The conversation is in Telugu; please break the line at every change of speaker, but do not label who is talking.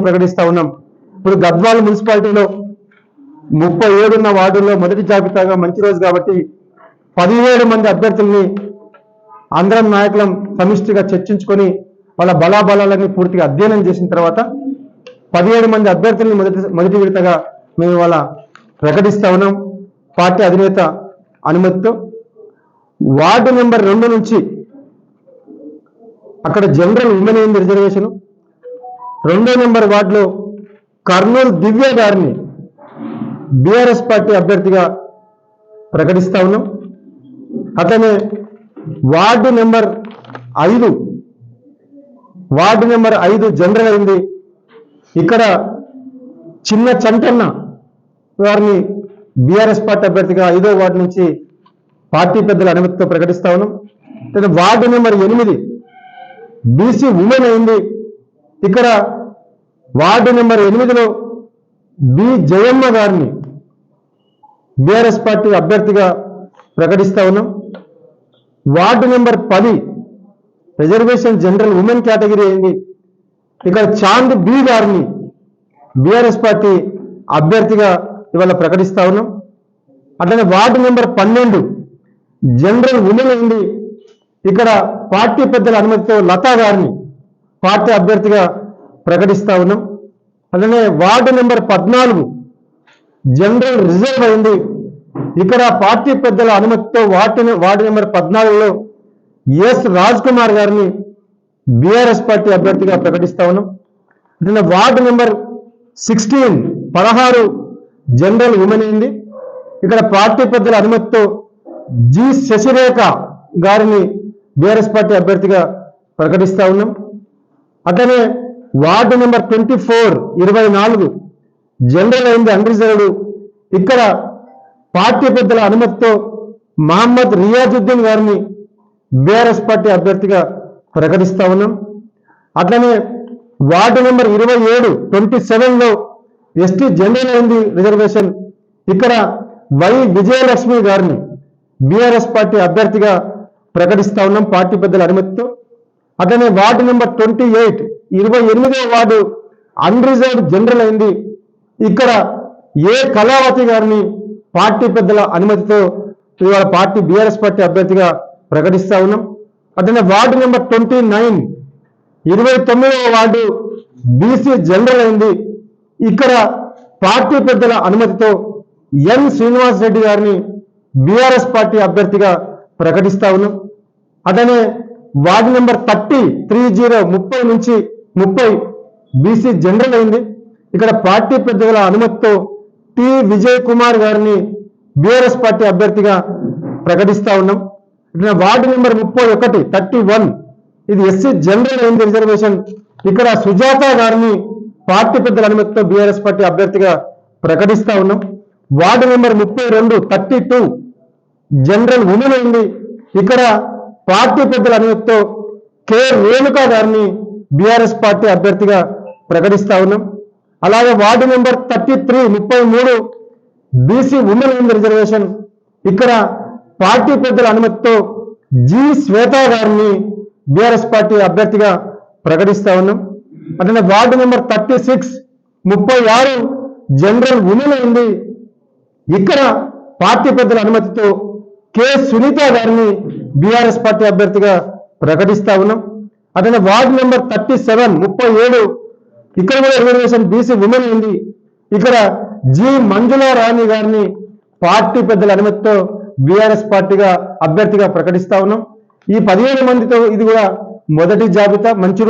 ప్రకటిస్తా ఉన్నాం. ఇప్పుడు గద్వాల మున్సిపాలిటీలో 37 ఉన్న వార్డుల్లో మొదటి జాబితాగా మంచి రోజు కాబట్టి 17 మంది అభ్యర్థుల్ని అందరం నాయకులం సమిష్టిగా చర్చించుకొని వాళ్ళ బలాబలాలని పూర్తిగా అధ్యయనం చేసిన తర్వాత 17 మంది అభ్యర్థుల్ని మొదటి విడతగా మేము వాళ్ళ ప్రకటిస్తా ఉన్నాం పార్టీ అధినేత అనుమతితో. వార్డు నెంబర్ 2 నుంచి అక్కడ జనరల్ ఉమెన్ అయింది రిజర్వేషన్. 2వ నెంబర్ వార్డులో కర్నూలు దివ్య గారిని బీఆర్ఎస్ పార్టీ అభ్యర్థిగా ప్రకటిస్తా ఉన్నాం. అతనే వార్డు నెంబర్ 5 జనరల్ అయింది. ఇక్కడ చిన్న చంటన్న వారిని బీఆర్ఎస్ పార్టీ అభ్యర్థిగా 5వ వార్డు నుంచి పార్టీ పెద్దల అనుమతితో ప్రకటిస్తా ఉన్నాం. వార్డు నెంబర్ 8 బీసీ ఉమెన్ అయింది. ఇక్కడ వార్డు నెంబర్ 8లో బి జయమ్మ గారిని బీఆర్ఎస్ పార్టీ అభ్యర్థిగా ప్రకటిస్తా ఉన్నాం. Ward number 10 reservation general women category అయింది. ఇక్కడ చాంద్ బి గారిని బీఆర్ఎస్ పార్టీ అభ్యర్థిగా ఇవాళ ప్రకటిస్తా ఉన్నాం. అట్లనే వార్డు నెంబర్ 12 జనరల్ ఉమెన్ అయింది. ఇక్కడ పార్టీ పెద్దల అనుమతితో లతా గారిని పార్టీ అభ్యర్థిగా ప్రకటిస్తా ఉన్నాం. అట్లనే వార్డు నెంబర్ 14 జనరల్ రిజర్వ్ అయింది. ఇక్కడ పార్టీ పెద్దల అనుమతితో వార్డు నెంబర్ 14లో ఎస్ రాజ్ కుమార్ గారిని బీఆర్ఎస్ పార్టీ అభ్యర్థిగా ప్రకటిస్తా ఉన్నాం. అట్లనే వార్డు నెంబర్ 16 జనరల్ ఉమెన్ అయింది. ఇక్కడ పార్టీ పెద్దల అనుమతితో జి శశిరేఖ గారిని బీఆర్ఎస్ పార్టీ అభ్యర్థిగా ప్రకటిస్తా ఉన్నాం. అట్లనే వార్డు నెంబర్ 24 జనరల్ అయింది అన్రిజర్వ్డ్. ఇక్కడ పార్టీ పెద్దల అనుమతితో మహమ్మద్ రియాజుద్దీన్ గారిని బీఆర్ఎస్ పార్టీ అభ్యర్థిగా ప్రకటిస్తా ఉన్నాం. అట్లనే వార్డు నెంబర్ 27లో ఎస్టీ జనరల్ అయింది రిజర్వేషన్. ఇక్కడ వై విజయలక్ష్మి గారిని బీఆర్ఎస్ పార్టీ అభ్యర్థిగా ప్రకటిస్తా ఉన్నాం పార్టీ పెద్దల అనుమతితో. అట్లనే వార్డు నెంబర్ 28వ వార్డు అన్రిజర్వ్డ్ జనరల్ అయింది. ఇక్కడ ఏ కళావతి గారిని పార్టీ పెద్దల అనుమతితో ఇవాళ పార్టీ బీఆర్ఎస్ పార్టీ అభ్యర్థిగా ప్రకటిస్తా ఉన్నాం. అట్లనే వార్డు నెంబర్ 29వ వార్డు బీసీ జనరల్ అయింది. ఇక్కడ పార్టీ పెద్దల అనుమతితో ఎన్ శ్రీనివాస్ రెడ్డి గారిని బీఆర్ఎస్ పార్టీ అభ్యర్థిగా ప్రకటిస్తా ఉన్నాం. అట్లనే వార్డు నెంబర్ 30 నుంచి 30 బీసీ జనరల్ అయింది. ఇక్కడ పార్టీ పెద్దల అనుమతితో టి విజయ్ కుమార్ గారిని బీఆర్ఎస్ పార్టీ అభ్యర్థిగా ప్రకటిస్తా ఉన్నాం. ఇట్లా వార్డు నెంబర్ 31 ఇది ఎస్సీ జనరల్ అయింది రిజర్వేషన్. ఇక్కడ సుజాత గారిని పార్టీ పెద్దల అనుమతితో బీఆర్ఎస్ పార్టీ అభ్యర్థిగా ప్రకటిస్తా ఉన్నాం. వార్డు నెంబర్ 32 జనరల్ ఉమెన్ అయింది. ఇక్కడ పార్టీ పెద్దల అనుమతితో కె రేణుకా గారిని బీఆర్ఎస్ పార్టీ అభ్యర్థిగా ప్రకటిస్తా ఉన్నాం. అలాగే వార్డు నెంబర్ 33 బీసీ ఉమెన్ అయింది రిజర్వేషన్. ఇక్కడ పార్టీ పెద్దల అనుమతితో జి శ్వేత గారిని బీఆర్ఎస్ పార్టీ అభ్యర్థిగా ప్రకటిస్తా ఉన్నాం. అట్లనే వార్డు నెంబర్ 36 జనరల్ ఉమెన్ అయింది. ఇక్కడ పార్టీ పెద్దల అనుమతితో కె సునీత గారిని బీఆర్ఎస్ పార్టీ అభ్యర్థిగా ప్రకటిస్తా ఉన్నాం. అట్లనే వార్డు నెంబర్ 37 ఇక్కడ కూడా రిజర్వేషన్ బీసీ ఉమెన్ అయింది. ఇక్కడ జి మంజులా రాణి గారిని పార్టీ పెద్దల అనుమతితో బీఆర్ఎస్ పార్టీగా అభ్యర్థిగా ప్రకటిస్తా ఉన్నాం. ఈ 17 మందితో ఇది కూడా మొదటి జాబితా మంచి